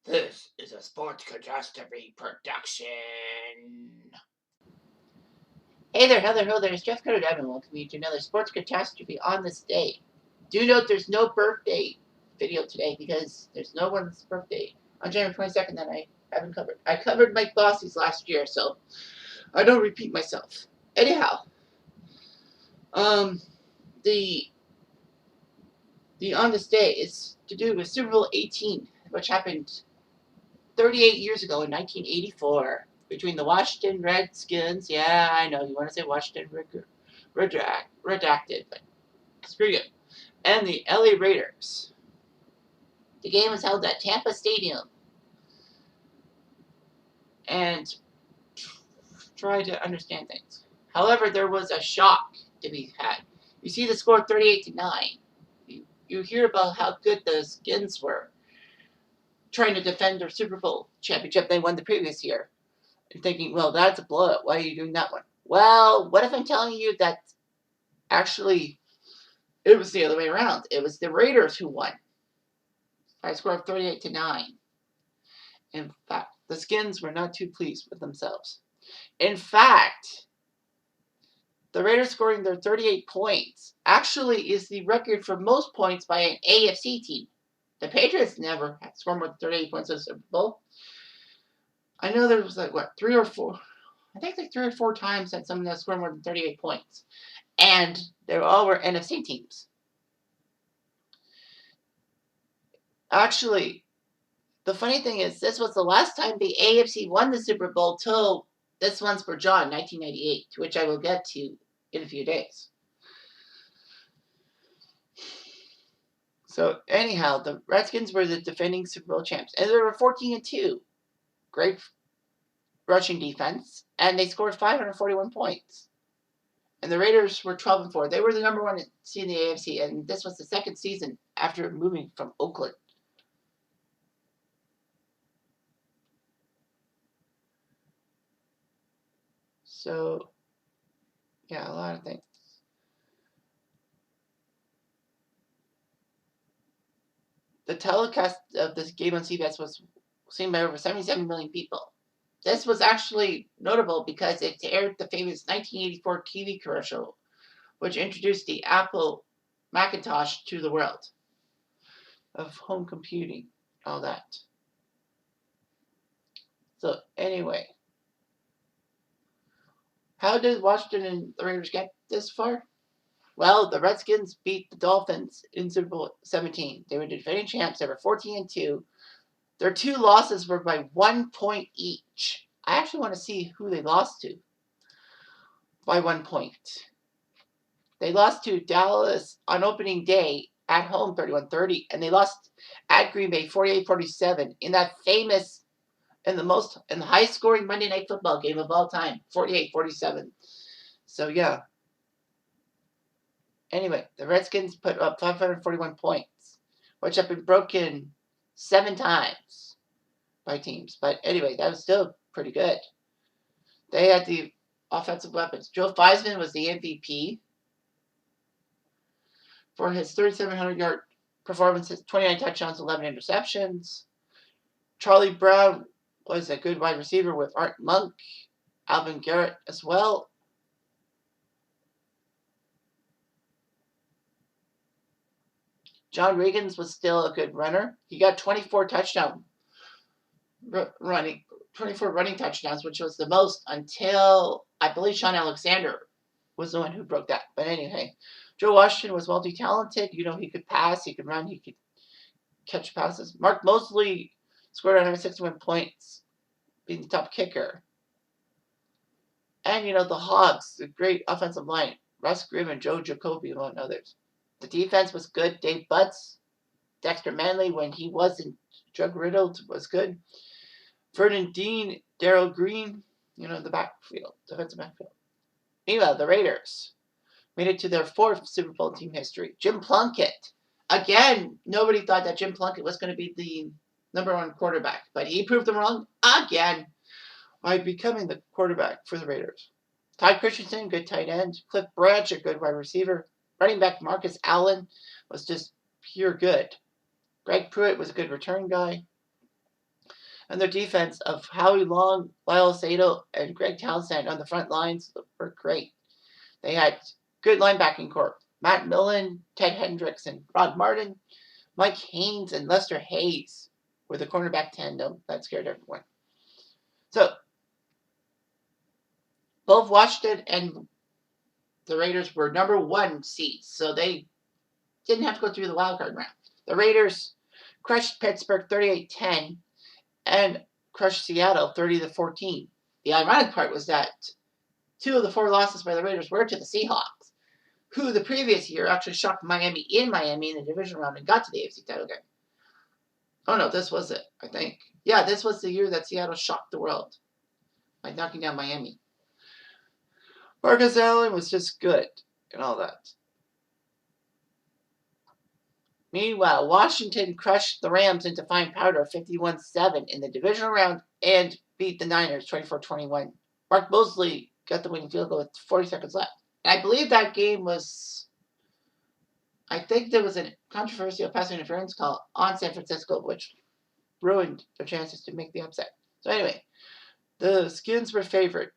This is a Sports Catastrophe production. Hey there, hello there, it's Jeff Cutter Diamond. Welcome you to another Sports Catastrophe on this day. Do note there's no birthday video today because there's no one's birthday on January 22nd that I haven't covered. I covered Mike Bossie's last year, so I don't repeat myself. Anyhow, the on this day is to do with Super Bowl 18, which happened 38 years ago in 1984 between the Washington Redskins. Yeah, I know you want to say Washington redacted, but screw you. And the LA Raiders. The game was held at Tampa Stadium. And try to understand things. However, there was a shock to be had. You see the score 38-9. You hear about how good the Skins were trying to defend their Super Bowl championship they won the previous year. And thinking, well, that's a blowout. Why are you doing that one? Well, what if I'm telling you that actually it was the other way around? It was the Raiders who won by a score of 38-9. In fact, the Skins were not too pleased with themselves. In fact, the Raiders scoring their 38 points actually is the record for most points by an AFC team. The Patriots never scored more than 38 points in the Super Bowl. I know there was like, what, 3 or 4? I think like 3 or 4 times that someone that scored more than 38 points. And they all were NFC teams. Actually, the funny thing is, this was the last time the AFC won the Super Bowl till this one's for John, 1998, which I will get to in a few days. So anyhow, the Redskins were the defending Super Bowl champs, and they were 14-2. Great rushing defense, and they scored 541 points. And the Raiders were 12-4. They were the number 1 seed in the AFC, and this was the second season after moving from Oakland. So, yeah, a lot of things. The telecast of this game on CBS was seen by over 77 million people. This was actually notable because it aired the famous 1984 TV commercial, which introduced the Apple Macintosh to the world of home computing, all that. So anyway, how did Washington and the Raiders get this far? Well, the Redskins beat the Dolphins in Super Bowl 17. They were defending champs. They were 14-2. Their 2 losses were by 1 point each. I actually want to see who they lost to by 1 point. They lost to Dallas on opening day at home 31-30, and they lost at Green Bay 48-47 in that famous and the high scoring Monday Night Football game of all time, 48-47. So yeah. Anyway, the Redskins put up 541 points, which have been broken 7 times by teams. But anyway, that was still pretty good. They had the offensive weapons. Joe Theismann was the MVP for his 3,700-yard performances, 29 touchdowns, 11 interceptions. Charlie Brown was a good wide receiver with Art Monk, Alvin Garrett as well. John Regans was still a good runner. He got 24 running touchdowns, which was the most until I believe Sean Alexander was the one who broke that. But anyway, Joe Washington was multi-talented. You know, he could pass, he could run, he could catch passes. Mark Mosley scored 161 points, being the top kicker. And, you know, the Hogs, the great offensive line, Russ Grimm and Joe Jacoby, among others. The defense was good. Dave Butts, Dexter Manley, when he wasn't drug-riddled, was good. Vernon Dean, Darrell Green, you know, the defensive backfield. Meanwhile, the Raiders made it to their 4th Super Bowl team history. Jim Plunkett. Again, nobody thought that Jim Plunkett was going to be the number 1 quarterback, but he proved them wrong again by becoming the quarterback for the Raiders. Ty Christensen, good tight end. Cliff Branch, a good wide receiver. Running back Marcus Allen was just pure good. Greg Pruitt was a good return guy. And their defense of Howie Long, Lyle Sato, and Greg Townsend on the front lines were great. They had good linebacking corps. Matt Millen, Ted Hendricks, and Rod Martin. Mike Haynes and Lester Hayes were the cornerback tandem that scared everyone. So, both Washington and the Raiders were number 1 seeds, so they didn't have to go through the wild card round. The Raiders crushed Pittsburgh 38-10 and crushed Seattle 30-14. The ironic part was that 2 of the 4 losses by the Raiders were to the Seahawks, who the previous year actually shocked Miami in the division round and got to the AFC title game. Oh no, this was it, I think. Yeah, this was the year that Seattle shocked the world by knocking down Miami. Marcus Allen was just good and all that. Meanwhile, Washington crushed the Rams into fine powder 51-7 in the divisional round and beat the Niners 24-21. Mark Mosley got the winning field goal with 40 seconds left. And I believe that game was, I think there was a controversial pass interference call on San Francisco, which ruined their chances to make the upset. So anyway, the Skins were favored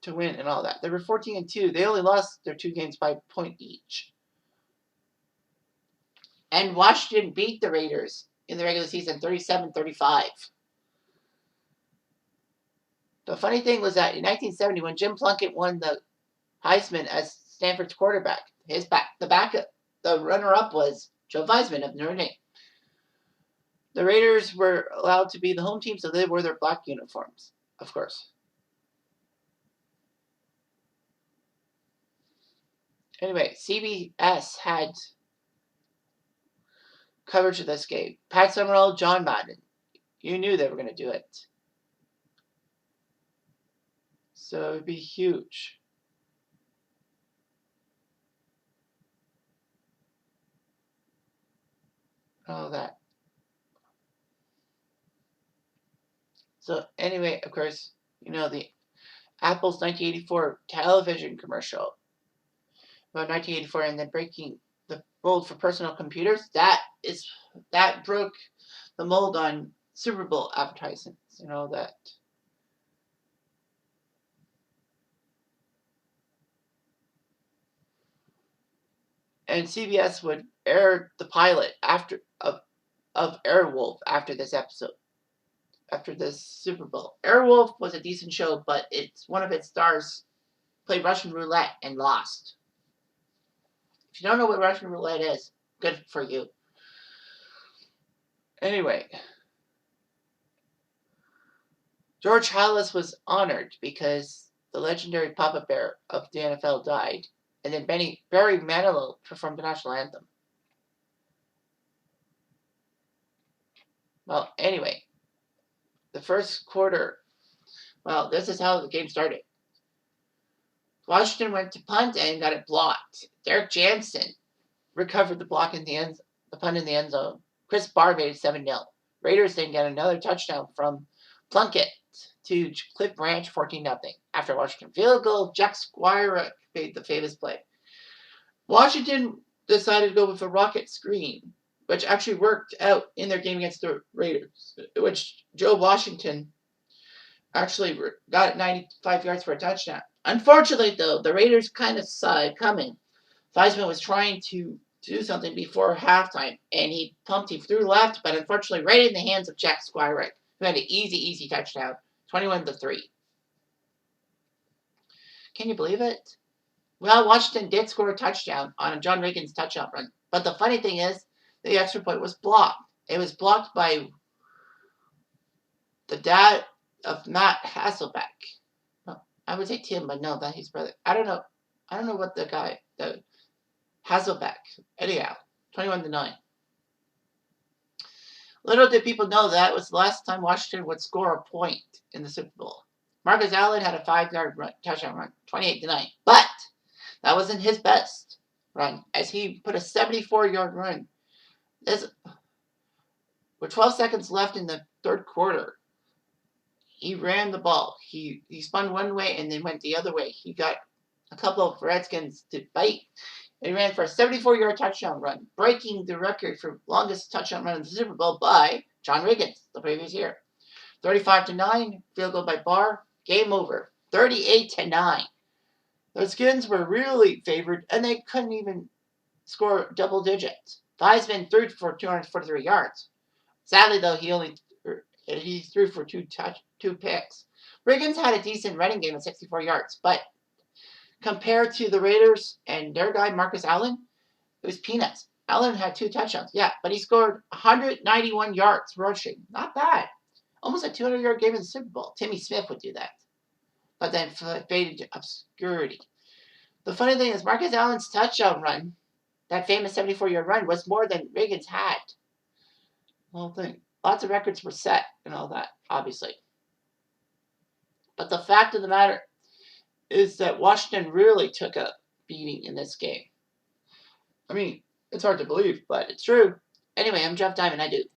to win and all that. They were 14-2. They only lost their 2 games by a point each. And Washington beat the Raiders in the regular season 37-35. The funny thing was that in 1970, when Jim Plunkett won the Heisman as Stanford's quarterback, the runner-up was Joe Theismann of Notre Dame. The Raiders were allowed to be the home team, so they wore their black uniforms, of course. Anyway, CBS had coverage of this game. Pat Summerall, John Madden. You knew they were going to do it. So it would be huge. All that. So anyway, of course, you know the Apple's 1984 television commercial about 1984 and then breaking the mold for personal computers. That broke the mold on Super Bowl advertisements. You know that. And CBS would air the pilot of Airwolf after this episode. After this Super Bowl. Airwolf was a decent show, but one of its stars played Russian roulette and lost. If you don't know what Russian roulette is, good for you. Anyway, George Halas was honored because the legendary Papa Bear of the NFL died, and then Barry Manilow performed the national anthem. Well, anyway, the first quarter, well, this is how the game started. Washington went to punt and got it blocked. Derek Jansen recovered the punt in the end zone. Chris Barr made it 7-0. Raiders then got another touchdown from Plunkett to Cliff Branch 14-0. After Washington field goal, Jack Squire made the famous play. Washington decided to go with a rocket screen, which actually worked out in their game against the Raiders, which Joe Washington actually got 95 yards for a touchdown. Unfortunately, though, the Raiders kind of saw it coming. Theismann was trying to do something before halftime, and he threw left, but unfortunately right in the hands of Jack Squire, who had an easy touchdown, 21-3. Can you believe it? Well, Washington did score a touchdown on John Reagan's touchdown run, but the funny thing is, the extra point was blocked. It was blocked by the dad of Matt Hasselbeck. I would say Tim, but no, that's his brother. I don't know what the Hasselbeck. Anyhow, 21-9. Little did people know that was the last time Washington would score a point in the Super Bowl. Marcus Allen had a 5-yard touchdown run, 28-9. But that wasn't his best run, as he put a 74-yard run. With 12 seconds left in the third quarter, he ran the ball. He spun one way and then went the other way. He got a couple of Redskins to bite. And he ran for a 74-yard touchdown run, breaking the record for longest touchdown run in the Super Bowl by John Riggins the previous year. 35-9. Field goal by Barr. Game over. 38-9. The Skins were really favored, and they couldn't even score double digits. Theismann threw for 243 yards. Sadly, though, he threw for two picks. Riggins had a decent running game of 64 yards, but compared to the Raiders and their guy Marcus Allen, it was peanuts. Allen had 2 touchdowns, yeah, but he scored 191 yards rushing. Not bad. Almost a 200-yard game in the Super Bowl. Timmy Smith would do that, but then faded to obscurity. The funny thing is, Marcus Allen's touchdown run, that famous 74-yard run, was more than Riggins had. The whole thing. Lots of records were set and all that, obviously. But the fact of the matter is that Washington really took a beating in this game. I mean, it's hard to believe, but it's true. Anyway, I'm Jeff Diamond. I do.